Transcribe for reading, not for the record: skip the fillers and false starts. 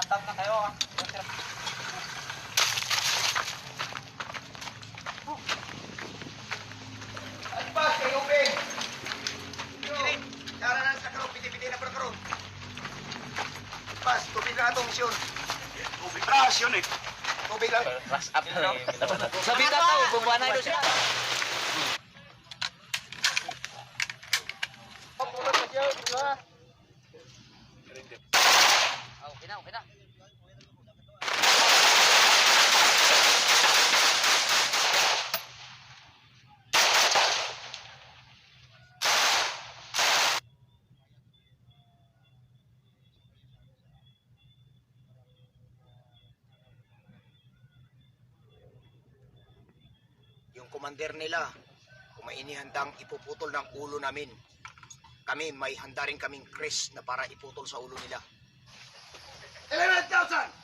Tap na kayo ah. At pas, kay Upeng! Tara na sa karon, piti-piti na para karon. Pas, tubig na atong misyon. Tubig rasyon eh. Tubig lang. Rush up na eh. Sabi na tao, bubuan na ito siya. Pulot na siya, diba? Okay na, okay na. Yung commander nila, kung may inihandang ipuputol ng ulo namin, kami may handa rin kaming kris na para iputol sa ulo nila. 11,000!